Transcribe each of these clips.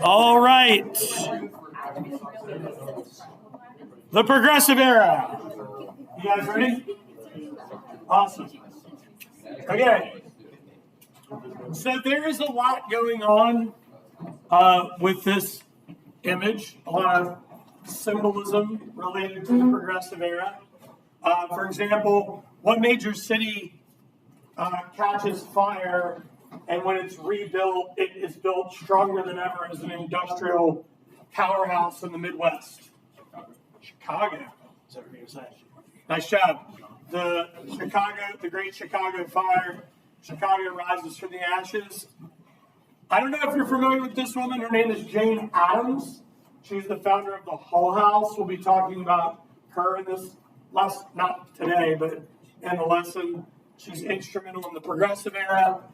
All right. The Progressive Era. You guys ready? Awesome. Okay. So there is a lot going on with this image, a lot of symbolism related to the Progressive Era. For example, what major city catches fire, and when it's rebuilt, it is built stronger than ever as an industrial powerhouse in the Midwest? Chicago, is that what you're saying? Nice job. The Great Chicago Fire. Chicago rises from the ashes. I don't know if you're familiar with this woman. Her name is Jane Addams. She's the founder of the Hull House. We'll be talking about her in this lesson, not today, but in the lesson. She's instrumental in the Progressive Era.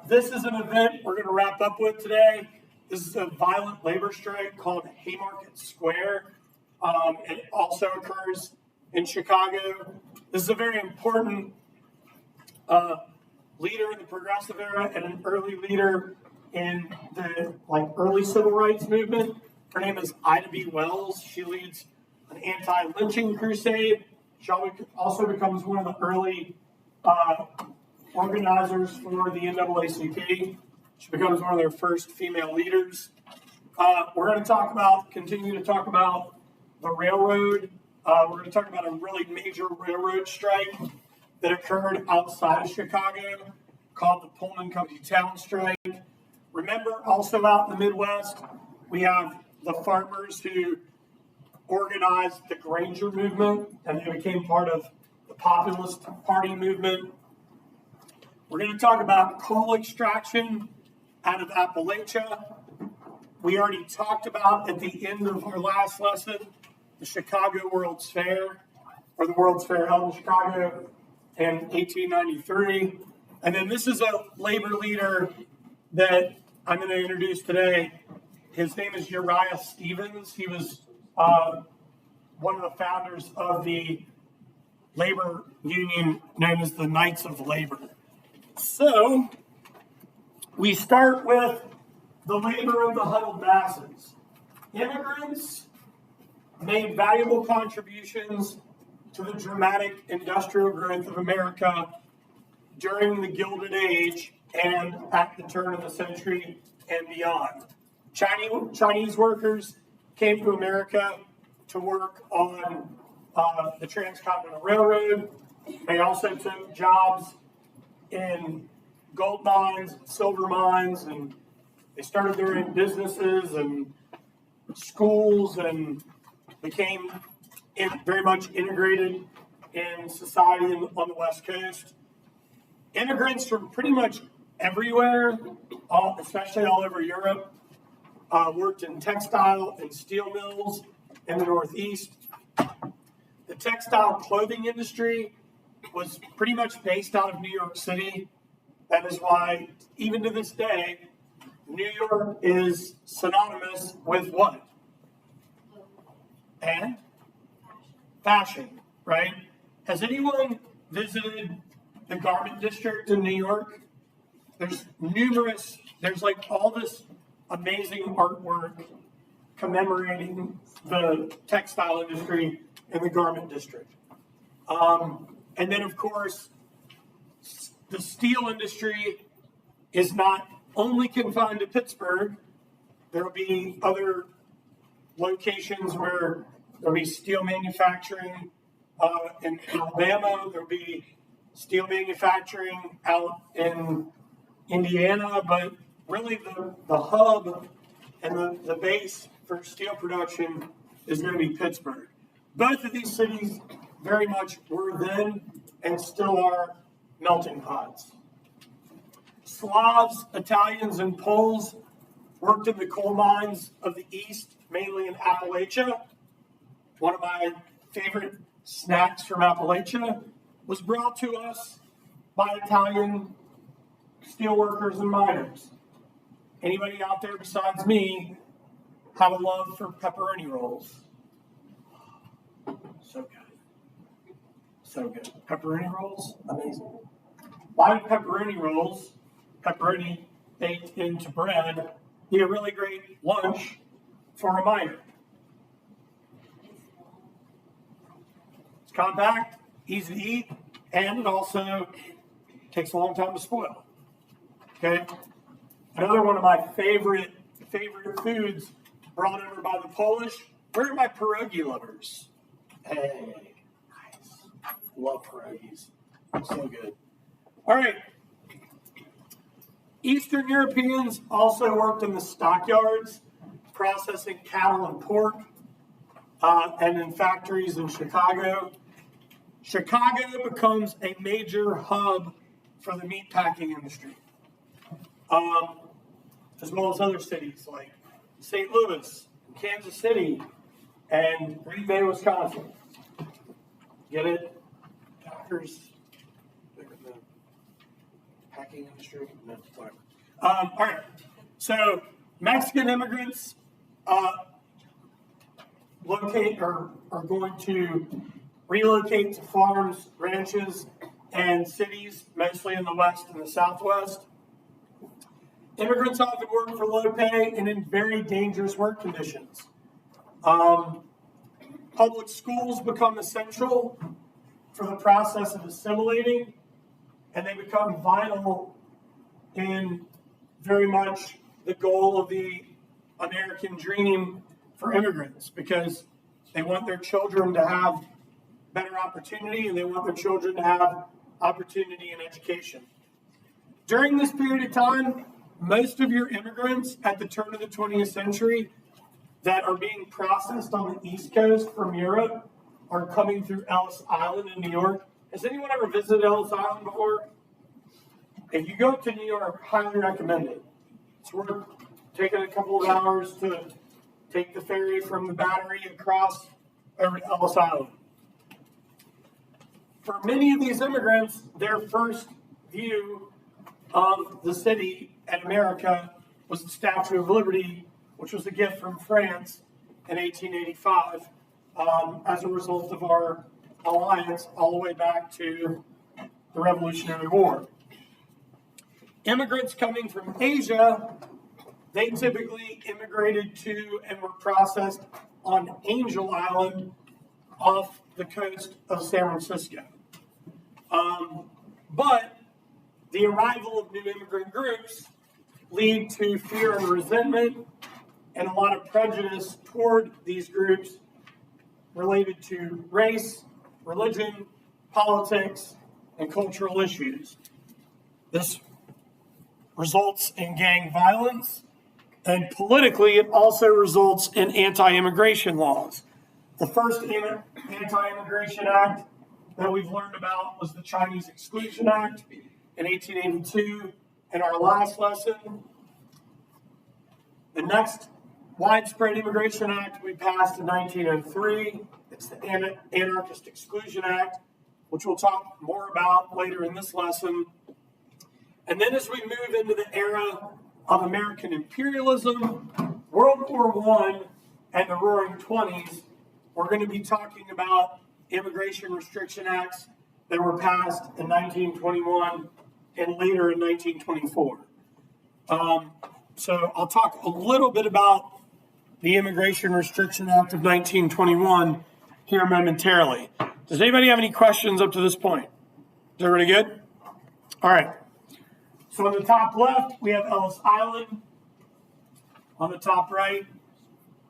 This is an event we're going to wrap up with today. This is a violent labor strike called Haymarket Square. It also occurs in Chicago. This is a very important leader in the Progressive Era and an early leader in the early civil rights movement. Her name is Ida B. Wells. She leads an anti-lynching crusade. She also becomes one of the early organizers for the NAACP. She becomes one of their first female leaders. We're going to continue to talk about the railroad. We're going to talk about a really major railroad strike that occurred outside of Chicago called the Pullman Company Town Strike. Remember, also out in the Midwest, we have the farmers who organized the Granger movement, and they became part of the Populist Party movement. We're going to talk about coal extraction out of Appalachia. We already talked about at the end of our last lesson the Chicago World's Fair, or the World's Fair held in Chicago in 1893. And then this is a labor leader that I'm going to introduce today. His name is Uriah Stevens. He was one of the founders of the labor union known as the Knights of Labor. So we start with the labor of the huddled masses. Immigrants made valuable contributions to the dramatic industrial growth of America during the Gilded Age and at the turn of the century and beyond. Chinese workers came to America to work on the Transcontinental Railroad. They also took jobs in gold mines, silver mines, and they started their own businesses and schools and became very much integrated in society on the West Coast. Immigrants from pretty much everywhere, especially all over Europe, worked in textile and steel mills in the Northeast. The textile clothing industry was pretty much based out of New York City. That is why, even to this day, New York is synonymous with what? And fashion, right? Has anyone visited the Garment District in New York? There's all this amazing artwork commemorating the textile industry in the Garment District. And then, of course, the steel industry is not only confined to Pittsburgh. There will be other locations where there will be steel manufacturing in Alabama. There will be steel manufacturing out in Indiana. But really the hub and the base for steel production is going to be Pittsburgh. Both of these cities very much were then and still are melting pots. Slavs, Italians, and Poles worked in the coal mines of the East, mainly in Appalachia. One of my favorite snacks from Appalachia was brought to us by Italian steelworkers and miners. Anybody out there besides me have a love for pepperoni rolls? So good. So good. Pepperoni rolls, amazing. why do pepperoni rolls, pepperoni baked into bread, be a really great lunch for a miner? It's compact, easy to eat, and it also takes a long time to spoil. Okay? Another one of my favorite foods brought over by the Polish. Where are my pierogi lovers? Hey, nice. Love pierogies. So good. All right. Eastern Europeans also worked in the stockyards, processing cattle and pork, and in factories in Chicago. Chicago becomes a major hub for the meatpacking industry, as well as other cities like St. Louis, Kansas City, and Green Bay, Wisconsin. Get it? Packers. The packing industry. No, whatever. All right. So Mexican immigrants are going to relocate to farms, ranches, and cities, mostly in the West and the Southwest. Immigrants often work for low pay and in very dangerous work conditions. Public schools become essential for the process of assimilating, and they become vital in very much the goal of the American dream for immigrants, because they want their children to have better opportunity and they want their children to have opportunity in education. During this period of time, most of your immigrants at the turn of the 20th century that are being processed on the East Coast from Europe are coming through Ellis Island in New York. Has anyone ever visited Ellis Island before? If you go to New York, highly recommend it. It's worth taking a couple of hours to take the ferry from the Battery across over to Ellis Island. For many of these immigrants, their first view of the city and America was the Statue of Liberty, which was a gift from France in 1885 as a result of our alliance all the way back to the Revolutionary War. Immigrants coming from Asia, they typically immigrated to and were processed on Angel Island off the coast of San Francisco. But the arrival of new immigrant groups lead to fear and resentment and a lot of prejudice toward these groups related to race, religion, politics, and cultural issues. This results in gang violence, and politically it also results in anti-immigration laws. The first anti-immigration act that we've learned about was the Chinese Exclusion Act in 1882 in our last lesson. The next widespread immigration act we passed in 1903. It's the Anarchist Exclusion Act, which we'll talk more about later in this lesson. And then as we move into the era of American imperialism, World War I, and the Roaring '20s, we're going to be talking about immigration restriction acts that were passed in 1921 and later in 1924. So I'll talk a little bit about the Immigration Restriction Act of 1921 here momentarily. Does anybody have any questions up to this point? Is everybody good? All right. So on the top left, we have Ellis Island. On the top right,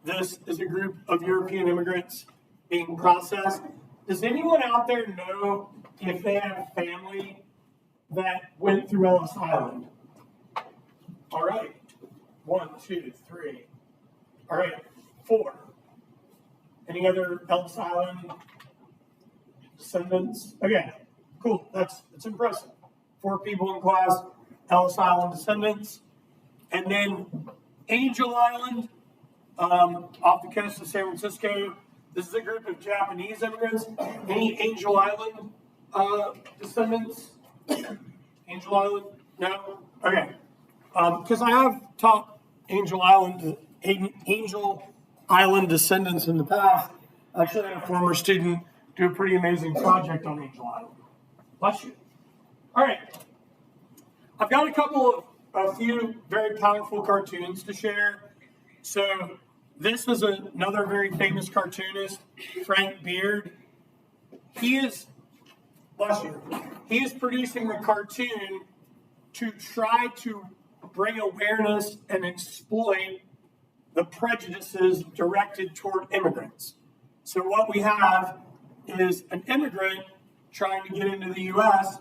this is a group of European immigrants being processed. Does anyone out there know if they have family that went through Ellis Island? All right. 1, 2, 3. All right. 4. Any other Ellis Island descendants? Okay. Cool. That's impressive. 4 people in class, Ellis Island descendants. And then Angel Island, off the coast of San Francisco. This is a group of Japanese immigrants. Any Angel Island descendants? Angel Island? No? Okay. Because I have taught Angel Island descendants in the past. I actually had a former student do a pretty amazing project on Angel Island. Bless you. All right. I've got a few very powerful cartoons to share. So this is another very famous cartoonist, Frank Beard. He is producing a cartoon to try to bring awareness and exploit the prejudices directed toward immigrants. So what we have is an immigrant trying to get into the U.S.,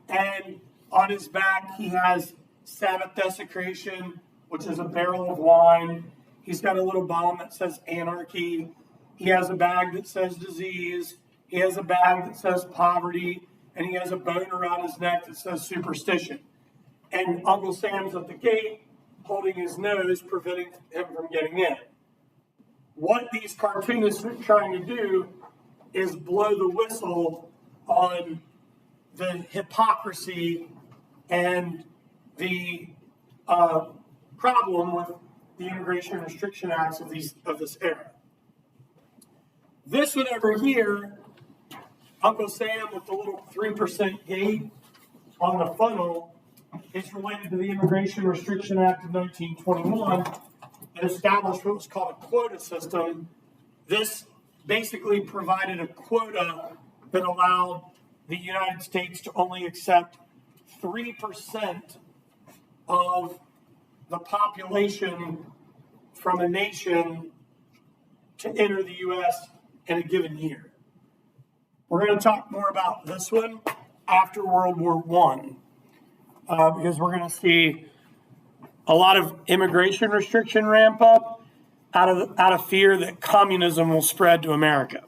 and on his back he has Sabbath desecration, which is a barrel of wine. He's got a little bomb that says anarchy. He has a bag that says disease. He has a bag that says poverty. And he has a bone around his neck that says superstition. And Uncle Sam's at the gate, holding his nose, preventing him from getting in. What these cartoonists are trying to do is blow the whistle on the hypocrisy and the problem with the Immigration Restriction Acts of this era. This one over here, Uncle Sam with the little 3% gate on the funnel, is related to the Immigration Restriction Act of 1921 that established what was called a quota system. This basically provided a quota that allowed the United States to only accept 3% of the population from a nation to enter the U.S. in a given year. We're going to talk more about this one after World War I. Because we're going to see a lot of immigration restriction ramp up out of fear that communism will spread to America.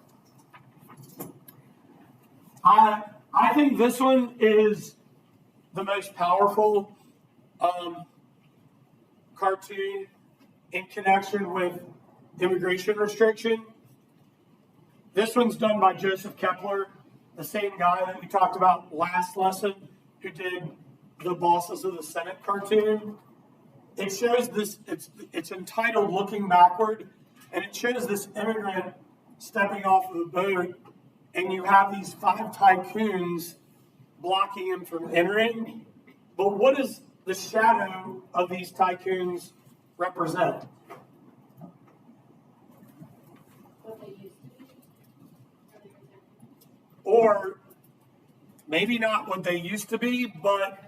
I think this one is the most powerful cartoon in connection with immigration restriction. This one's done by Joseph Kepler, the same guy that we talked about last lesson, who did the Bosses of the Senate cartoon. It shows this, it's entitled Looking Backward, and it shows this immigrant stepping off of the boat, and you have these 5 tycoons blocking him from entering. But what does the shadow of these tycoons represent? Or maybe not what they used to be, but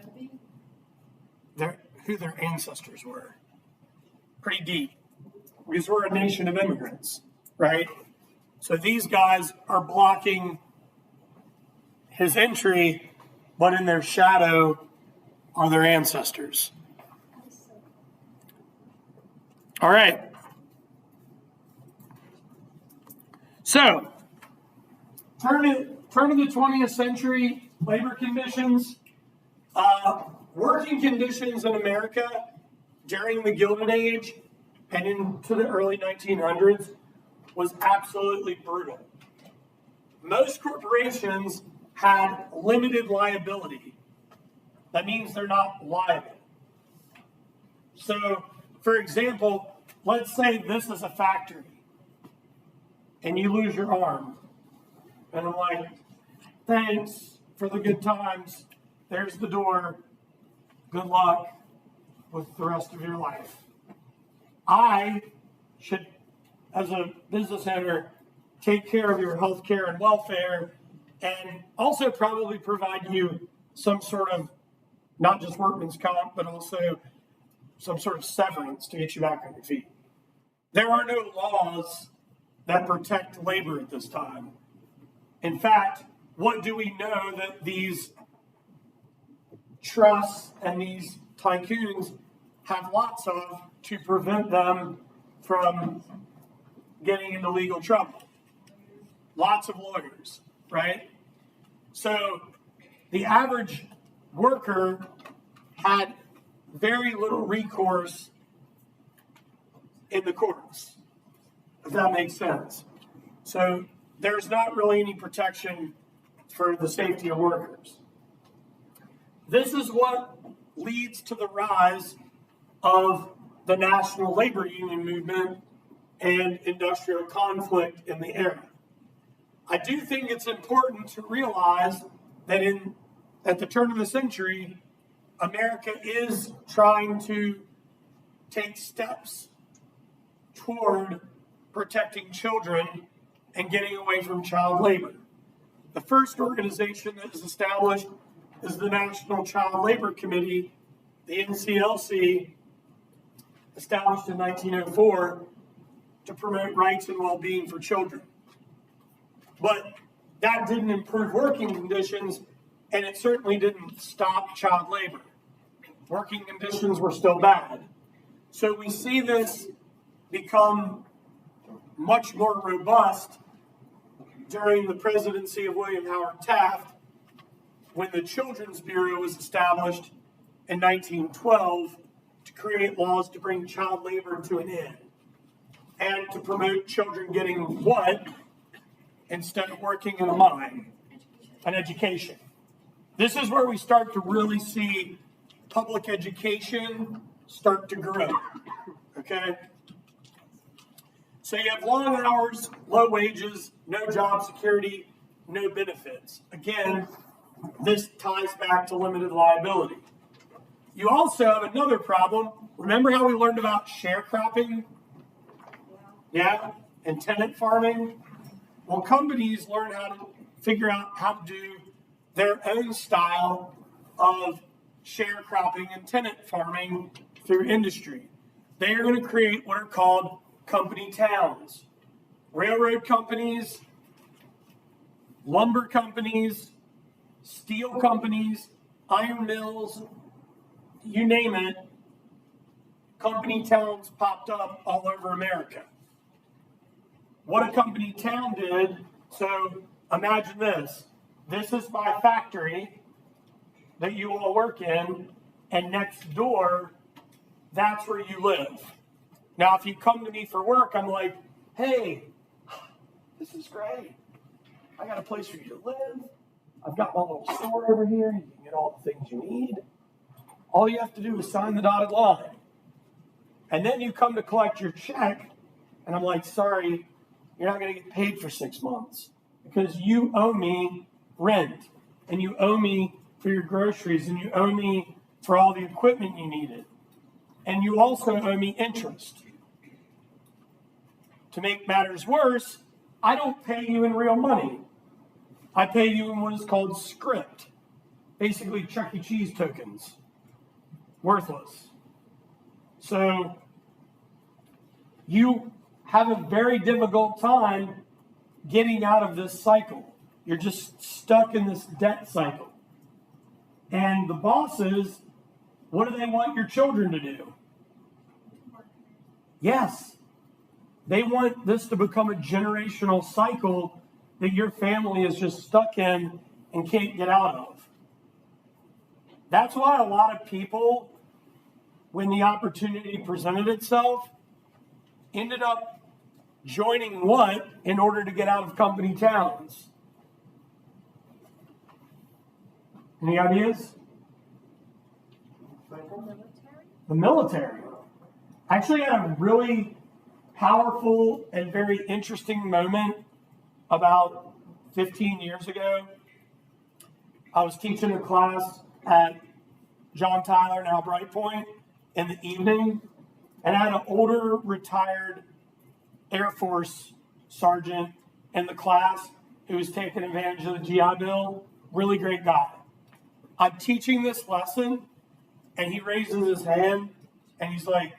who their ancestors were. Pretty deep. Because we're a nation of immigrants, right? So these guys are blocking his entry, but in their shadow are their ancestors. All right. So, turn to the 20th century, labor conditions. Working conditions in America during the Gilded Age and into the early 1900s was absolutely brutal. Most corporations had limited liability. That means they're not liable. So, for example, let's say this is a factory and you lose your arm. And I'm like, thanks for the good times. There's the door. Good luck with the rest of your life. I should, as a business owner, take care of your health care and welfare, and also probably provide you some sort of, not just workman's comp, but also some sort of severance to get you back on your feet. There are no laws that protect labor at this time. In fact, what do we know that these trusts and these tycoons have lots of to prevent them from getting into legal trouble? Lots of lawyers, right? So the average worker had very little recourse in the courts, if that makes sense. So there's not really any protection for the safety of workers. This is what leads to the rise of the national labor union movement and industrial conflict in the era. I do think it's important to realize that at the turn of the century, America is trying to take steps toward protecting children and getting away from child labor. The first organization that is established is the National Child Labor Committee, the NCLC, established in 1904 to promote rights and well-being for children. But that didn't improve working conditions, and it certainly didn't stop child labor. Working conditions were still bad. So we see this become much more robust during the presidency of William Howard Taft, when the Children's Bureau was established in 1912 to create laws to bring child labor to an end and to promote children getting what instead of working in a mine? An education. This is where we start to really see public education start to grow. Okay? So you have long hours, low wages, no job security, no benefits. Again, this ties back to limited liability. You also have another problem. Remember how we learned about sharecropping? Yeah? And tenant farming? Well, companies learn how to figure out how to do their own style of sharecropping and tenant farming through industry. They are going to create what are called company towns. Railroad companies, lumber companies, steel companies, iron mills, you name it, company towns popped up all over America. What a company town did, so imagine this. This is my factory that you all work in, and next door, that's where you live. Now, if you come to me for work, I'm like, hey, this is great. I got a place for you to live. I've got my little store over here. You can get all the things you need. All you have to do is sign the dotted line. And then you come to collect your check, and I'm like, sorry, you're not going to get paid for 6 months because you owe me rent, and you owe me for your groceries, and you owe me for all the equipment you needed. And you also owe me interest. To make matters worse, I don't pay you in real money. I pay you in what is called script, basically Chuck E. Cheese tokens, worthless. So you have a very difficult time getting out of this cycle. You're just stuck in this debt cycle. And the bosses, what do they want your children to do? Yes. They want this to become a generational cycle that your family is just stuck in and can't get out of. That's why a lot of people, when the opportunity presented itself, ended up joining what in order to get out of company towns? Any ideas? The military. Actually, I had a really powerful and very interesting moment about 15 years ago. I was teaching a class at John Tyler, now Bright Point, in the evening, and I had an older retired Air Force sergeant in the class who was taking advantage of the GI Bill. Really great guy. I'm teaching this lesson, and he raises his hand, and he's like,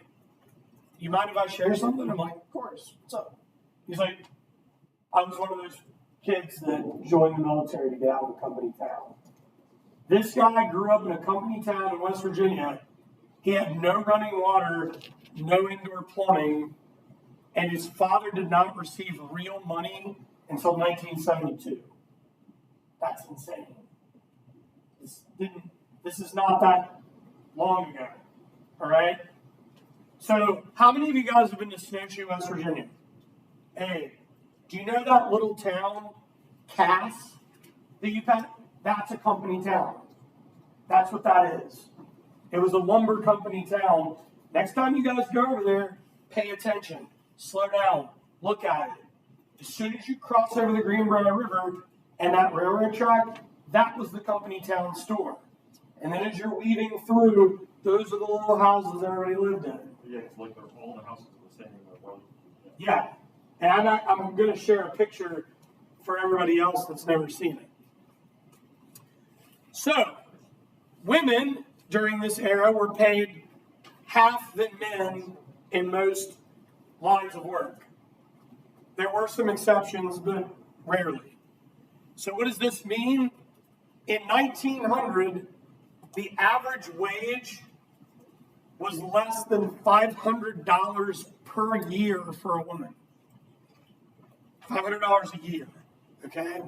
you mind if I share something? I'm like, of course. What's up? He's like, I was one of those kids that joined the military to get out of a company town. This guy grew up in a company town in West Virginia. He had no running water, no indoor plumbing, and his father did not receive real money until 1972. That's insane. This is not that long ago, all right? So how many of you guys have been to Snowshoe, West Virginia? Hey, do you know that little town, Cass, that you passed? That's a company town. That's what that is. It was a lumber company town. Next time you guys go over there, pay attention. Slow down. Look at it. As soon as you cross over the Greenbrier River and that railroad track, that was the company town store. And then as you're weaving through, those are the little houses everybody lived in. Yeah, it's like all the houses are the same. Yeah. And I'm going to share a picture for everybody else that's never seen it. So, women during this era were paid half than men in most lines of work. There were some exceptions, but rarely. So what does this mean? In 1900, the average wage was less than $500 per year for a woman. $500 a year, okay?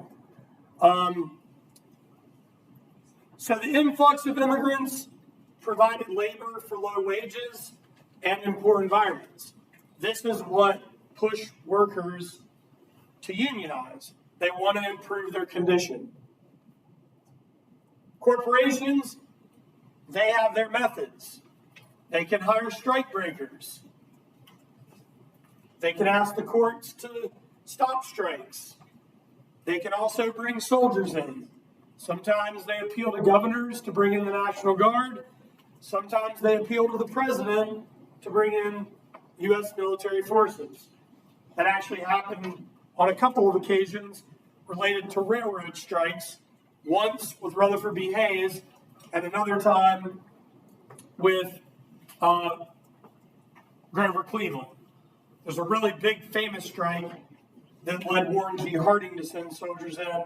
So the influx of immigrants provided labor for low wages and in poor environments. This is what pushed workers to unionize. They want to improve their condition. Corporations, they have their methods. They can hire strike breakers. They can ask the courts to stop strikes. They can also bring soldiers in. Sometimes they appeal to governors to bring in the National Guard. Sometimes they appeal to the president to bring in U.S. military forces. That actually happened on a couple of occasions related to railroad strikes, once with Rutherford B. Hayes, and another time with Grover Cleveland. There's a really big famous strike that led Warren G. Harding to send soldiers in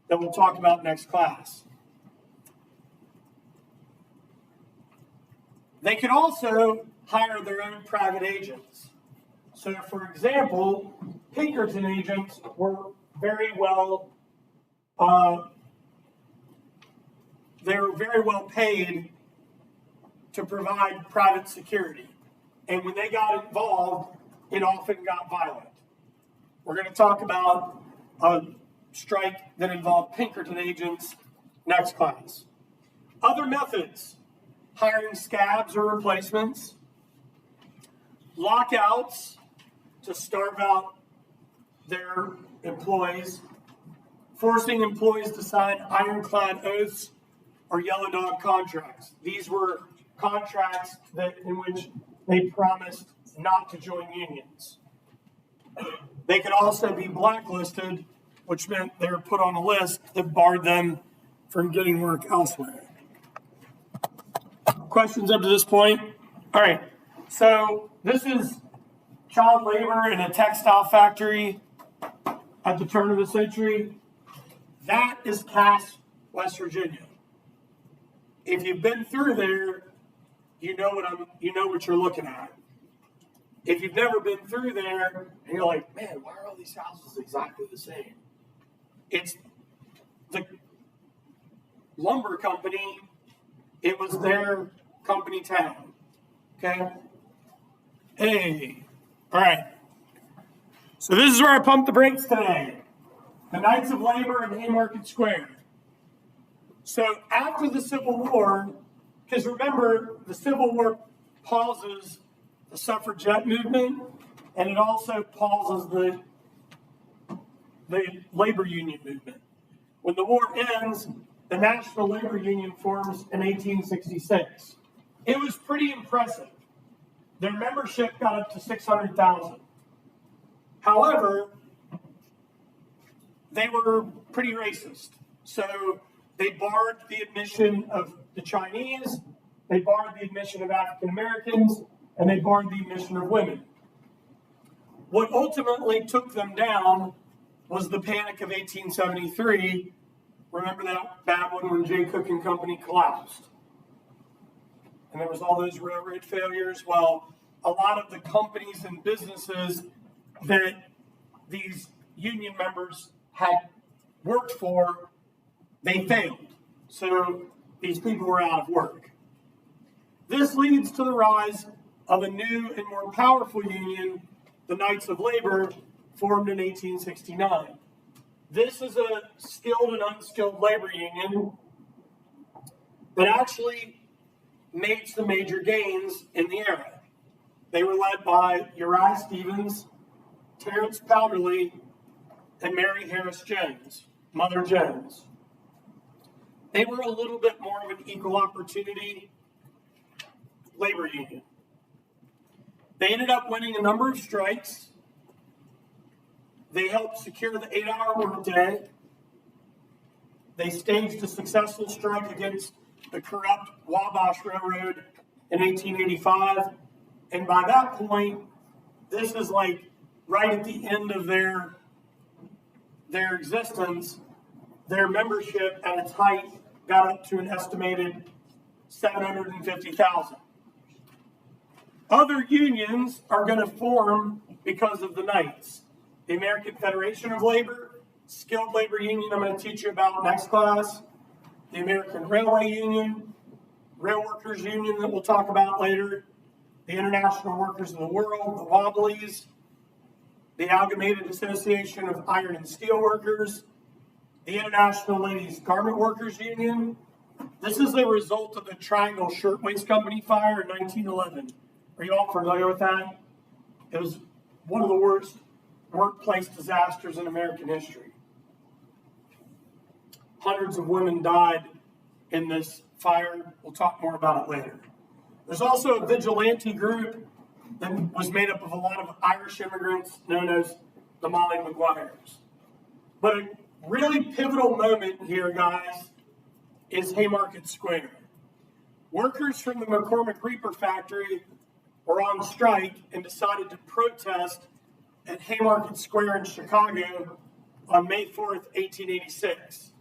that we'll talk about next class. They could also hire their own private agents. So, for example, Pinkerton agents were very well paid to provide private security. And when they got involved, it often got violent. We're going to talk about a strike that involved Pinkerton agents next class. Other methods: hiring scabs or replacements, lockouts to starve out their employees, forcing employees to sign ironclad oaths or yellow dog contracts. These were contracts in which they promised not to join unions. They could also be blacklisted, which meant they were put on a list that barred them from getting work elsewhere. Questions up to this point? All right, so this is child labor in a textile factory at the turn of the century. That is Cass, West Virginia. If you've been through there, you know what you're looking at. If you've never been through there and you're like, man, why are all these houses exactly the same? It's the lumber company. It was their company town. Okay? Hey. All right. So this is where I pump the brakes today. The Knights of Labor in Haymarket Square. So after the Civil War, because remember, the Civil War pauses the suffragette movement, and it also pauses the labor union movement. When the war ends, the National Labor Union forms in 1866. It was pretty impressive. Their membership got up to 600,000. However, they were pretty racist. So they barred the admission of the Chinese, they barred the admission of African Americans, and they barred the admission of women. What ultimately took them down was the Panic of 1873. Remember that bad one when Jay Cooke and Company collapsed? And there was all those railroad failures. Well, a lot of the companies and businesses that these union members had worked for, they failed. So these people were out of work. This leads to the rise of a new and more powerful union, the Knights of Labor, formed in 1869. This is a skilled and unskilled labor union that actually made some major gains in the era. They were led by Uriah Stevens, Terrence Powderly, and Mary Harris Jones, Mother Jones. they were a little bit more of an equal opportunity labor union. They ended up winning a number of strikes. They helped secure the 8-hour workday. They staged a successful strike against the corrupt Wabash Railroad in 1885. And by that point, this is like right at the end of their existence. Their membership at its height got up to an estimated 750,000. Other unions are going to form because of the Knights. The American Federation of Labor, skilled labor union I'm going to teach you about next class, the American Railway Union, Rail Workers Union that we'll talk about later, the International Workers of the World, the Wobblies, the Amalgamated Association of Iron and Steel Workers, the International Ladies Garment Workers Union. This is a result of the Triangle Shirtwaist Company fire in 1911. Are you all familiar with that? It was one of the worst workplace disasters in American history. Hundreds of women died in this fire. We'll talk more about it later. There's also a vigilante group that was made up of a lot of Irish immigrants known as the Molly Maguires. But a really pivotal moment here, guys, is Haymarket Square. Workers from the McCormick Reaper factory were on strike and decided to protest at Haymarket Square in Chicago on May 4th, 1886.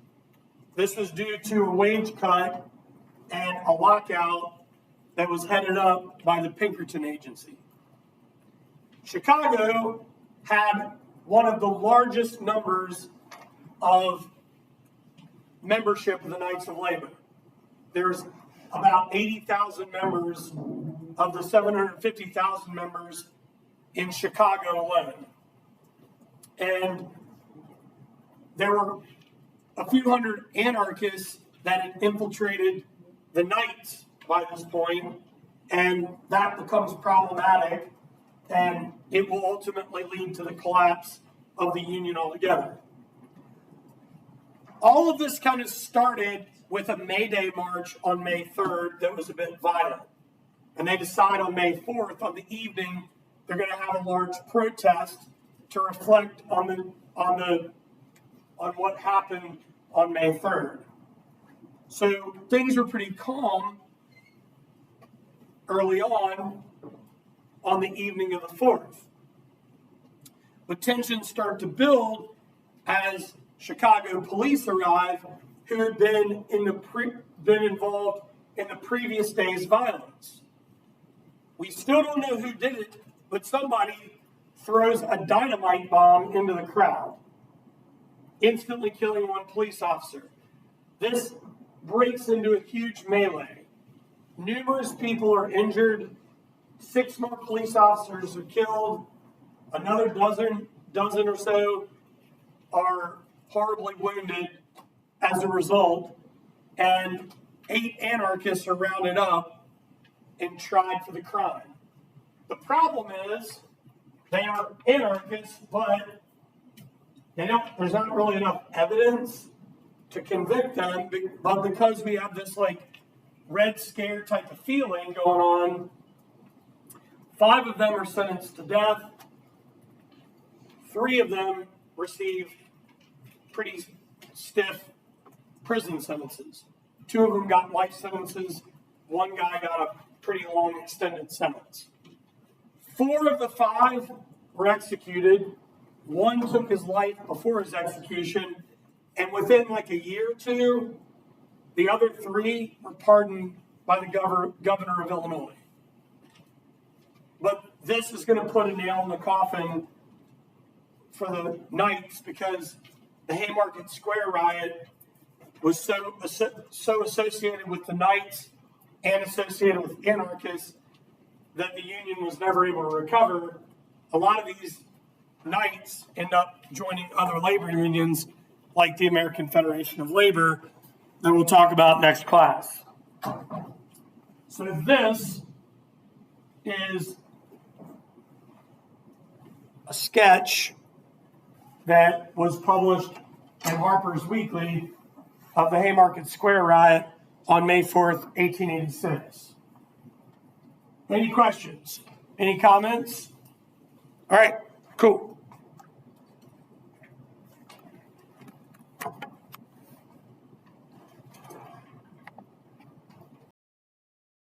This was due to a wage cut and a lockout that was headed up by the Pinkerton Agency. Chicago had one of the largest numbers of membership of the Knights of Labor. There's about 80,000 members of the 750,000 members in Chicago alone. And there were a few hundred anarchists that had infiltrated the Knights by this point, and that becomes problematic, and it will ultimately lead to the collapse of the Union altogether. All of this kind of started with a May Day march on May 3rd that was a bit violent. And they decide on May 4th, on the evening, they're going to have a large protest to reflect on what happened on May 3rd. So things were pretty calm early on the evening of the 4th. But tensions start to build as Chicago police arrive, who had been involved in the previous day's violence. We still don't know who did it, but somebody throws a dynamite bomb into the crowd, instantly killing one police officer. This breaks into a huge melee. Numerous people are injured. 6 more police officers are killed. Another dozen or so are horribly wounded as a result. And 8 anarchists are rounded up and tried for the crime. The problem is they are anarchists, but there's not really enough evidence to convict them. But because we have this Red Scare type of feeling going on, 5 of them are sentenced to death. 3 of them receive pretty stiff prison sentences. 2 of them got life sentences. 1 guy got a pretty long extended sentence. 4 of the 5 were executed. 1 took his life before his execution. And within a year or 2, the other 3 were pardoned by the governor of Illinois. But this is going to put a nail in the coffin for the Knights, because the Haymarket Square riot was so associated with the Knights and associated with anarchists that the Union was never able to recover. A lot of these Knights end up joining other labor unions like the American Federation of Labor that we'll talk about next class. So this is a sketch that was published in Harper's Weekly of the Haymarket Square riot on May 4th, 1886. Any questions? Any comments? All right, cool.